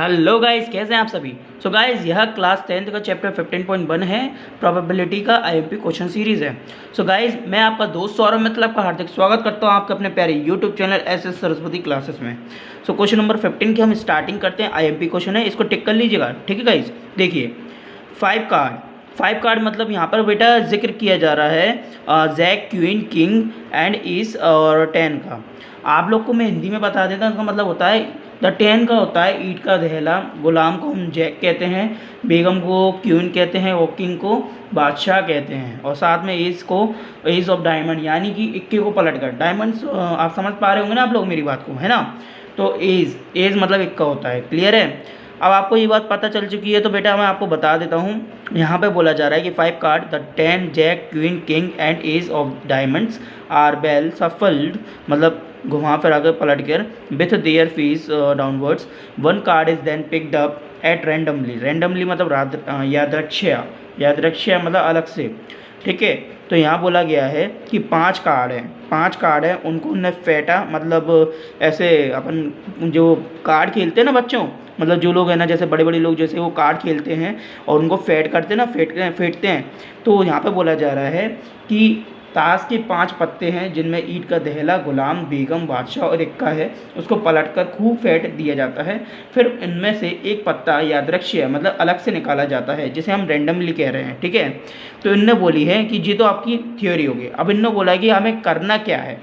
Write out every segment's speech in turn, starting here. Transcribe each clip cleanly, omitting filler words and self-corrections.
Hello guys, कैसे हैं आप सभी। सो गाइस, यह क्लास 10th का चैप्टर 15.1 है, प्रोबेबिलिटी का आईएमपी क्वेश्चन सीरीज़ है। सो गाइस, मैं आपका दोस्त सौरभ मित्तल आपका हार्दिक स्वागत करता हूं आपके अपने प्यारे YouTube channel SS Saraswati classes में। सो क्वेश्चन नंबर 15 की हम स्टार्टिंग करते हैं। आईएमपी क्वेश्चन है, इसको टिक कर लीजिएगा, ठीक है गाइस। देखिए, 5 कार्ड मतलब यहाँ पर बेटा जिक्र किया जा रहा है जैक, क्वीन, किंग एंड ईस और 10 का। आप लोग को मैं हिंदी में बता देता हूँ। इसका मतलब होता है द 10 का होता है ईंट का दहला, गुलाम को हम जैक कहते हैं, बेगम को क्वीन कहते हैं और किंग को बादशाह कहते हैं, और साथ में एस को एस ऑफ डायमंड यानी कि इक्के को पलट कर डायमंड्स। आप समझ पा रहे होंगे ना आप लोग मेरी बात को, है ना। तो एज मतलब इक्का होता है, क्लियर है। अब आपको ये बात पता चल चुकी है तो बेटा मैं आपको बता देता हूँ। यहाँ पे बोला जा रहा है कि 5 card the 10 jack, queen, king and ace of diamonds are well shuffled, मतलब घुमा फिरा कर पलट कर with their face downwards. One card is then picked up at randomly मतलब यादृच्छया मतलब अलग से, ठीक है। तो यहाँ बोला गया है कि 5 कार्ड हैं उनको उन्हें फेंटा, मतलब ऐसे अपन जो कार्ड खेलते हैं ना बच्चों, मतलब जो लोग हैं ना, जैसे बड़े बड़े लोग जैसे वो कार्ड खेलते हैं और उनको फेंटते हैं। तो यहाँ पे बोला जा रहा है कि ताश के 5 पत्ते हैं जिनमें ईंट का दहला, गुलाम, बेगम, बादशाह और इक्का है, उसको पलटकर खूब फेंट दिया जाता है। फिर इनमें से एक पत्ता यादृच्छिक मतलब अलग से निकाला जाता है, जिसे हम रैंडमली कह रहे हैं, ठीक है। तो इनने बोली है कि ये तो आपकी थ्योरी होगी। अब इनने बोला है कि हमें करना क्या है।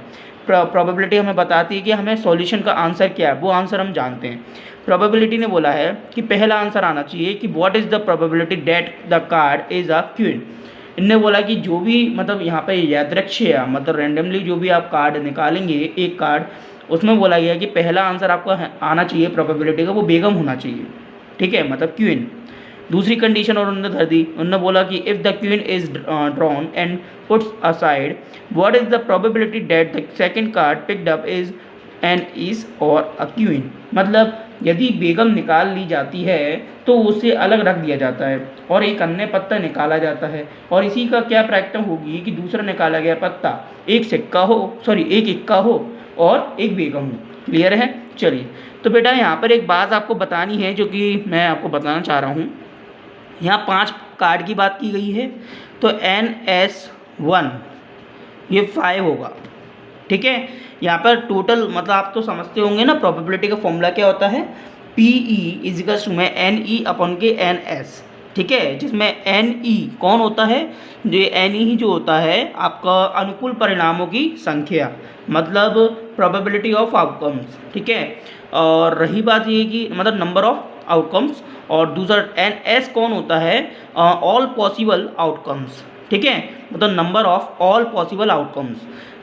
प्रोबेबिलिटी हमें बताती है कि हमें सॉल्यूशन का आंसर क्या है, वो आंसर हम जानते हैं। प्रोबेबिलिटी ने बोला है कि पहला आंसर आना चाहिए कि what is the probability that the card is a queen. इनने बोला कि जो भी मतलब यहाँ पे यादृच्छिक मतलब रैंडमली जो भी आप कार्ड निकालेंगे एक कार्ड, उसमें बोला गया कि पहला आंसर आपको आना चाहिए प्रोबेबिलिटी का, वो बेगम होना चाहिए, ठीक है, मतलब क्वीन। दूसरी कंडीशन और उन्होंने धर दी, उन्होंने बोला कि if the queen is drawn and puts aside what is the probability that the second card picked up is an ace or a queen, मतलब यदि बेगम निकाल ली जाती है तो उसे अलग रख दिया जाता है और एक अन्य पत्ता निकाला जाता है, और इसी का क्या प्रैक्टिस होगी कि दूसरा निकाला गया पत्ता एक इक्का हो और एक बेगम हो, क्लियर है। चलिए, तो बेटा यहाँ पर एक बात आपको बतानी है जो कि मैं आपको बताना चाह रहा हूँ। यहाँ 5 कार्ड की बात की गई है, तो NS1 ये 5 होगा, ठीक है। यहाँ पर टोटल मतलब आप तो समझते होंगे ना प्रोबेबिलिटी का फॉर्मूला क्या होता है, PE इजिकल्स टू में NE अपॉन के NS, ठीक है, जिसमें NE कौन होता है, जो NE ही जो होता है आपका अनुकूल परिणामों की संख्या, मतलब प्रोबेबिलिटी ऑफ आउटकम्स, ठीक है। और रही बात ये कि मतलब नंबर ऑफ आउटकम्स, और दूसरा NS कौन होता है, ऑल पॉसिबल आउटकम्स, ठीक है, मतलब number of all possible outcomes.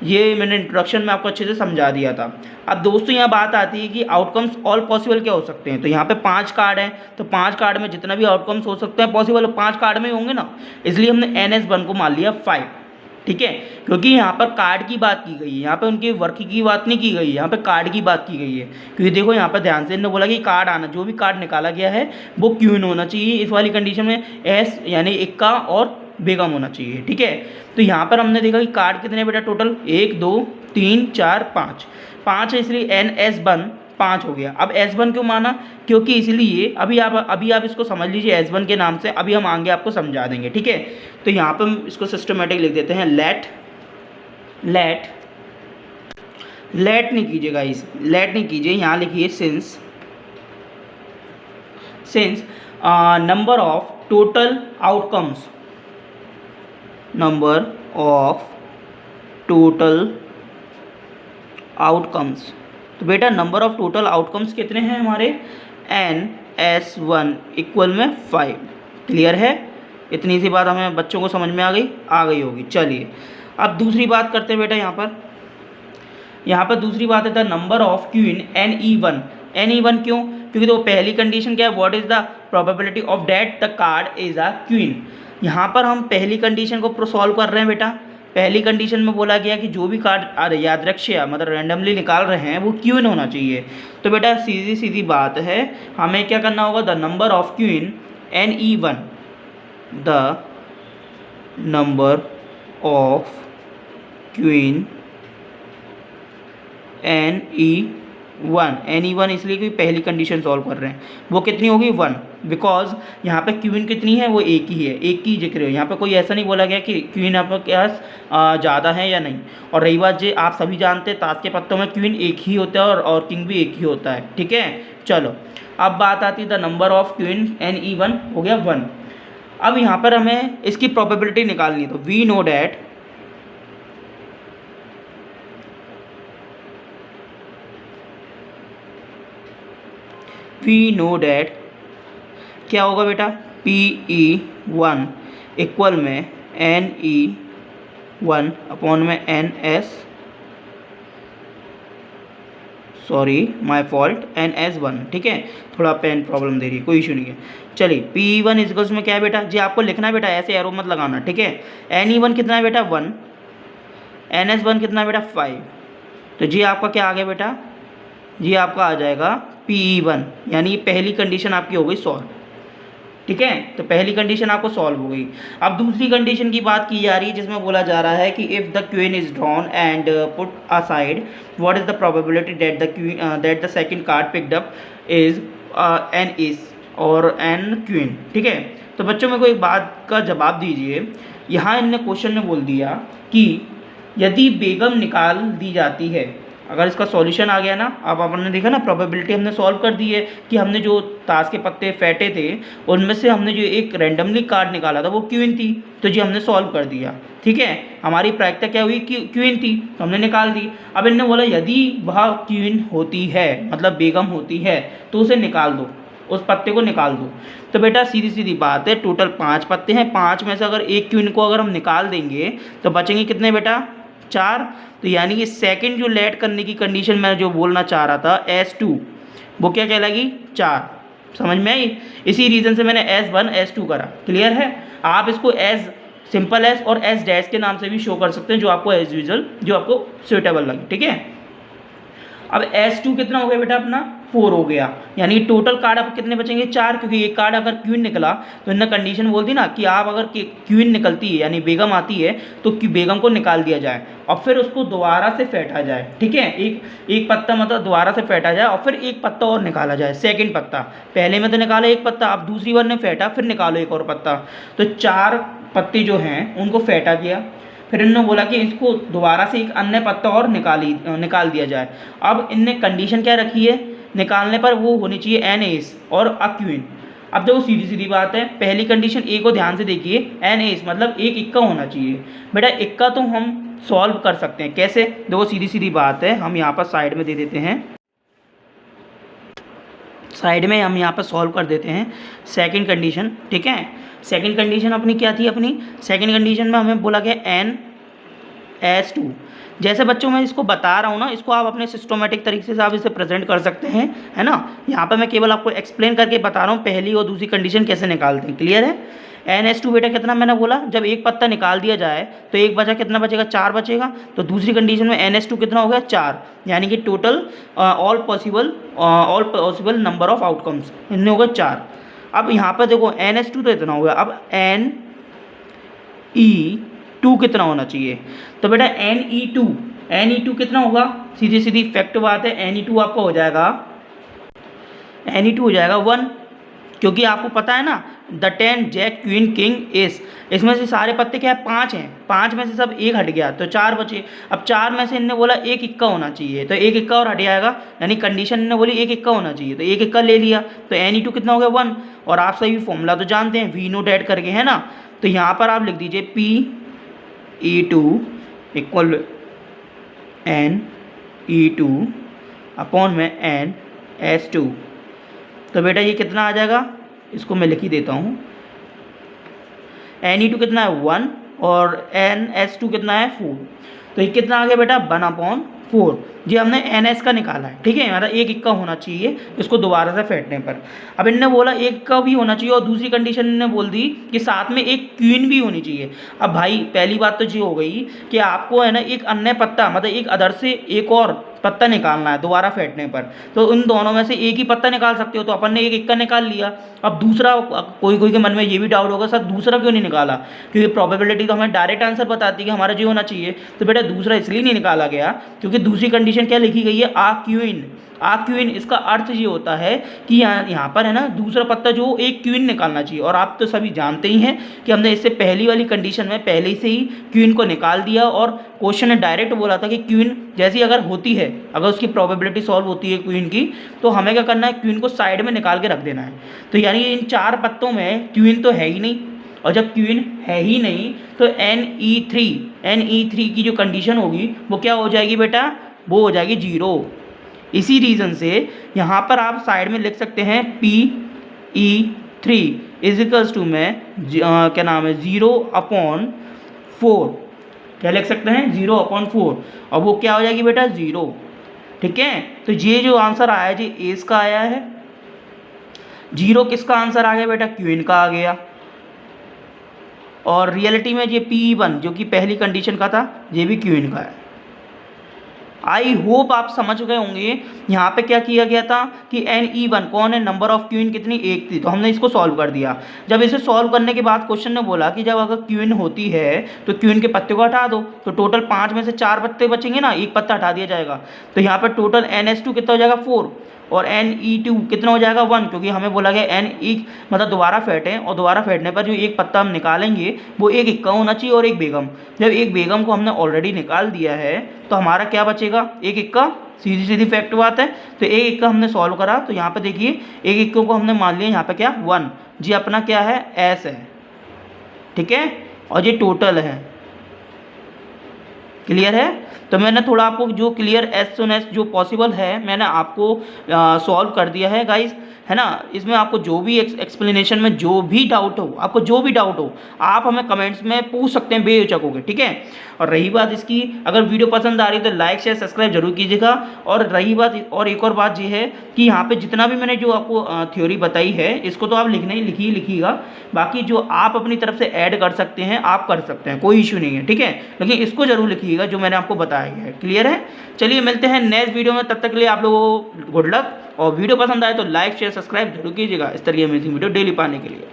ये मैंने इंट्रोडक्शन में आपको अच्छे से समझा दिया था। अब दोस्तों यहाँ बात आती है कि आउटकम्स ऑल पॉसिबल क्या हो सकते हैं। तो यहाँ पे 5 कार्ड हैं, तो 5 कार्ड में जितना भी आउटकम्स हो सकते हैं पॉसिबल 5 कार्ड में ही होंगे ना, इसलिए हमने NS1 को मान लिया 5, ठीक है। क्योंकि यहाँ पर कार्ड की बात की गई है, यहाँ पे उनके वर्क की बात नहीं की गई है, यहाँ पे कार्ड की बात की गई है। क्योंकि देखो यहाँ पर ध्यान से इन्होंने बोला कि कार्ड आना, जो भी कार्ड निकाला गया है वो क्वीन होना चाहिए, इस वाली कंडीशन में एस यानी इक्का और बेगम होना चाहिए, ठीक है। तो यहाँ पर हमने देखा कि कार्ड कितने बेटा टोटल 1 2 3 4 5 है, इसलिए NS1 5 हो गया। अब S1 क्यों माना, क्योंकि इसलिए अभी आप इसको समझ लीजिए S1 के नाम से, अभी हम आगे आपको समझा देंगे, ठीक है। तो यहाँ पर हम इसको सिस्टमेटिक लिख देते हैं, लेट नहीं कीजिएगा, इस लेट नहीं कीजिए, यहाँ लिखिए since number of total outcomes, number of total outcomes. तो बेटा नंबर ऑफ टोटल आउटकम्स कितने हैं हमारे, NS1 इक्वल में 5, क्लियर है। इतनी सी बात हमें बच्चों को समझ में आ गई होगी। चलिए अब दूसरी बात करते हैं बेटा। यहाँ पर दूसरी बात है the number of queen NE1 क्यों, क्योंकि तो पहली कंडीशन क्या है, what is the probability of that the card is a queen. यहाँ पर हम पहली कंडीशन को सॉल्व कर रहे हैं बेटा। पहली कंडीशन में बोला गया कि जो भी कार्ड यादृच्छिक मतलब रैंडमली निकाल रहे हैं वो क्वीन होना चाहिए। तो बेटा सीधी बात है, हमें क्या करना होगा, the number of queen NE1, the number of queen NE1 one, any one इसलिए कि पहली कंडीशन सॉल्व कर रहे हैं, वो कितनी होगी 1, बिकॉज यहाँ पे क्वीन कितनी है, वो एक ही है, एक की जिक्र है यहाँ पे, कोई ऐसा नहीं बोला गया कि क्वीन आपके पास ज़्यादा है या नहीं। और रही बात जी, आप सभी जानते हैं ताश के पत्तों में क्वीन एक ही होता है और किंग भी एक ही होता है, ठीक है। चलो अब बात आती है the number of queen an even हो गया 1। अब यहाँ पर हमें इसकी प्रोबेबिलिटी निकालनी है, तो वी नो डैट क्या होगा बेटा, PE1 इक्वल में NE1 अपॉन में NS, sorry my fault, NS1, ठीक है। थोड़ा पेन प्रॉब्लम दे रही है, कोई इशू नहीं है। चलिए PE1 इक्वल्स में क्या है बेटा जी, आपको लिखना है बेटा, ऐसे एरो मत लगाना, ठीक है। NE1 कितना है बेटा 1, NS1 कितना है बेटा 5, तो जी आपका क्या आ गया बेटा, जी आपका आ जाएगा PE1, यानी पहली कंडीशन आपकी हो गई सॉल्व, ठीक है। तो पहली कंडीशन आपको सॉल्व हो गई। अब दूसरी कंडीशन की बात की जा रही है जिसमें बोला जा रहा है कि if the queen is drawn and put aside, what is the probability that the second card picked up is N is और एन क्वीन, ठीक है। तो बच्चों मेरे को एक बात का जवाब दीजिए, यहाँ इनने क्वेश्चन में बोल दिया कि यदि बेगम निकाल दी जाती है, अगर इसका सॉल्यूशन आ गया ना, अब आपने देखा ना प्रोबेबिलिटी हमने सॉल्व कर दी है कि हमने जो ताश के पत्ते फेंटे थे उनमें से हमने जो एक रैंडमली कार्ड निकाला था वो क्वीन थी, तो जी हमने सॉल्व कर दिया, ठीक है। हमारी प्रायिकता क्या हुई कि क्वीन थी, तो हमने निकाल दी। अब इन्होंने बोला यदि वह क्वीन होती है, मतलब बेगम होती है, तो उसे निकाल दो, उस पत्ते को निकाल दो। तो बेटा सीधी सीधी बात है, टोटल 5 पत्ते हैं, 5 में से अगर एक क्वीन को अगर हम निकाल देंगे तो बचेंगे कितने बेटा 4। तो यानी कि सेकंड जो लेट करने की कंडीशन मैं जो बोलना चाह रहा था S2, वो क्या कहलाएगी 4। समझ में आई? इसी रीज़न से मैंने S1 S2 करा। क्लियर है? आप इसको एज सिंपल एस और एस डैश के नाम से भी शो कर सकते हैं, जो आपको एज यूजुअल जो आपको सुटेबल लगे, ठीक है। अब S2 कितना हो गया बेटा अपना 4 हो गया, यानी टोटल कार्ड अब कितने बचेंगे 4, क्योंकि एक कार्ड अगर क्वीन निकला तो इन्होंने कंडीशन बोल दी ना कि आप अगर क्वीन निकलती है यानी बेगम आती है तो बेगम को निकाल दिया जाए और फिर उसको दोबारा से फेंटा जाए, ठीक है। एक पत्ता मतलब दोबारा से फेंटा जाए और फिर एक पत्ता और निकाला जाए, सेकंड पत्ता। पहले में तो निकाला एक पत्ता, अब दूसरी बार ने फेंटा, फिर निकालो एक और पत्ता। तो 4 पत्ते जो हैं उनको फेंटा गया, फिर इन्होंने बोला कि इसको दोबारा से एक अन्य पत्ता और निकाल दिया जाए। अब इनने कंडीशन क्या रखी है निकालने पर, वो होनी चाहिए एन एस और अ क्वीन। अब देखो सीधी सीधी बात है, पहली कंडीशन ए को ध्यान से देखिए, एन एस मतलब एक इक्का होना चाहिए। बेटा इक्का तो हम सॉल्व कर सकते हैं, कैसे? देखो सीधी सीधी बात है, हम यहाँ पर साइड में दे देते हैं, साइड में हम यहाँ पर सॉल्व कर देते हैं सेकंड कंडीशन, ठीक है। सेकंड कंडीशन अपनी क्या थी, अपनी सेकंड कंडीशन में हमें बोला गया NS2। जैसे बच्चों मैं इसको बता रहा हूँ ना, इसको आप अपने सिस्टोमेटिक तरीके से आप इसे प्रेजेंट कर सकते हैं, है ना। यहाँ पर मैं केवल आपको एक्सप्लेन करके बता रहा हूँ पहली और दूसरी कंडीशन कैसे निकालते हैं। क्लियर है? NS2 बेटा कितना मैंने बोला, जब एक पत्ता निकाल दिया जाए तो एक बचा, कितना बचेगा 4 बचेगा। तो दूसरी कंडीशन में NS2 कितना हो गया 4, यानी कि total all possible number of outcomes इनमें हो गए 4। अब यहाँ पर देखो NS2 तो इतना हो गया, अब NE2 कितना होना चाहिए? तो बेटा NE2 कितना होगा, सीधी सीधी फैक्ट बात है, NE2 आपका हो जाएगा, NE2 हो जाएगा 1, क्योंकि आपको पता है ना the 10 jack queen king ace, इसमें से सारे पत्ते क्या है 5 हैं, 5 में से सब एक हट गया तो 4 बचे। अब 4 में से इनने बोला एक इक्का होना चाहिए, तो एक इक्का और हट जाएगा, यानी कंडीशन इन्होंने बोली एक इक्का होना चाहिए, तो एक इक्का ले लिया, तो NE2 कितना हो गया 1। और आप सही फॉर्मूला तो जानते हैं, वी नोट ऐड करके, है ना। तो यहाँ पर आप लिख दीजिए PE2 इक्वल NE2 अपॉन में NS2। तो बेटा ये कितना आ जाएगा, इसको मैं लिख ही देता हूँ, NE2 कितना है 1 और NS2 कितना है 4। तो ये कितना आ गया बेटा 1/4, जी हमने NS का निकाला है, ठीक है। मतलब एक इक्का होना चाहिए इसको दोबारा से फेंटने पर। अब इनने बोला एक का भी होना चाहिए और दूसरी कंडीशन इन्होंने बोल दी कि साथ में एक क्वीन भी होनी चाहिए। अब भाई पहली बात तो ये हो गई कि आपको है ना एक अन्य पत्ता मतलब एक अदर से एक और पत्ता निकालना है दोबारा फेंटने पर, तो उन दोनों में से एक ही पत्ता निकाल सकते हो, तो अपन ने एक इक्का निकाल लिया। अब दूसरा कोई के मन में ये भी डाउट होगा सर दूसरा क्यों नहीं निकाला, क्योंकि प्रोबेबिलिटी तो हमें डायरेक्ट आंसर बताती है कि हमारा जो होना चाहिए। तो बेटा दूसरा इसलिए नहीं निकाला गया क्योंकि दूसरी कंडीशन क्या लिखी गई है, आ क्वीन, इसका अर्थ ये होता है कि यहाँ पर है ना दूसरा पत्ता जो एक क्वीन निकालना चाहिए, और आप तो सभी जानते ही हैं कि हमने इससे पहली वाली कंडीशन में पहले से ही क्वीन को निकाल दिया, और क्वेश्चन ने डायरेक्ट बोला था कि क्वीन जैसी अगर होती है, अगर उसकी प्रोबेबिलिटी सॉल्व होती है क्वीन की, तो हमें क्या करना है, क्वीन को साइड में निकाल के रख देना है। तो यानी इन 4 पत्तों में क्वीन तो है ही नहीं, और जब क्वीन है ही नहीं तो NE3 की जो कंडीशन होगी वो क्या हो जाएगी बेटा, वो हो जाएगी 0। इसी रीज़न से यहाँ पर आप साइड में लिख सकते हैं PE3 इजिकल्स टू में क्या नाम है 0/4, क्या लिख सकते हैं 0/4, और वो क्या हो जाएगी बेटा 0। ठीक है, तो ये जो आंसर आया जी एस का आया है, 0 किसका आंसर आ गया बेटा, क्वीन का आ गया। और रियलिटी में ये PE1 जो कि पहली कंडीशन का था, ये भी क्वीन का है। आई होप आप समझ गए होंगे यहाँ पे क्या किया गया था कि NE1 कौन है, नंबर ऑफ क्वीन कितनी, 1 थी, तो हमने इसको सॉल्व कर दिया। जब इसे सॉल्व करने के बाद क्वेश्चन ने बोला कि जब अगर क्वीन होती है तो क्वीन के पत्ते को हटा दो, तो टोटल 5 में से 4 पत्ते बचेंगे ना, एक पत्ता हटा दिया जाएगा, तो यहाँ पर टोटल NS2 कितना हो जाएगा 4, और NE2 कितना हो जाएगा 1, क्योंकि हमें बोला गया NE मतलब दोबारा फेंटें, और दोबारा फेंटने पर जो एक पत्ता हम निकालेंगे वो एक इक्का होना चाहिए और एक बेगम। जब एक बेगम को हमने ऑलरेडी निकाल दिया है तो हमारा क्या बचेगा, एक इक्का, सीधी सीधी फैक्ट बात है। तो एक इक्का हमने सॉल्व करा, तो यहाँ पे देखिए एक इक्के को हमने मान लिया यहाँ पे क्या 1, जी अपना क्या है S है। ठीक है, और ये टोटल है, क्लियर है। तो मैंने थोड़ा आपको जो क्लियर एज सुन एज जो पॉसिबल है मैंने आपको सॉल्व कर दिया है गाइस, है ना। इसमें आपको जो भी एक्सप्लेनेशन में जो भी डाउट हो, आपको जो भी डाउट हो, आप हमें कमेंट्स में पूछ सकते हैं बेहिचक होकर, ठीक है। और रही बात इसकी, अगर वीडियो पसंद आ रही है तो लाइक शेयर सब्सक्राइब जरूर कीजिएगा। और रही बात, और एक और बात ये है कि यहाँ पे जितना भी मैंने जो आपको थ्योरी बताई है, इसको तो आप लिखना ही लिखिएगा, बाकी जो आप अपनी तरफ से ऐड कर सकते हैं आप कर सकते हैं, कोई इशू नहीं है, ठीक है। लेकिन इसको जरूर लिखिएगा जो मैंने आपको बताया है, क्लियर है। चलिए मिलते हैं नेक्स्ट वीडियो में, तब तक के लिए आप लोगों को गुड लक, और वीडियो पसंद आए तो लाइक शेयर सब्सक्राइब जरूर कीजिएगा इस तरह की अमेजिंग वीडियो डेली पाने के लिए।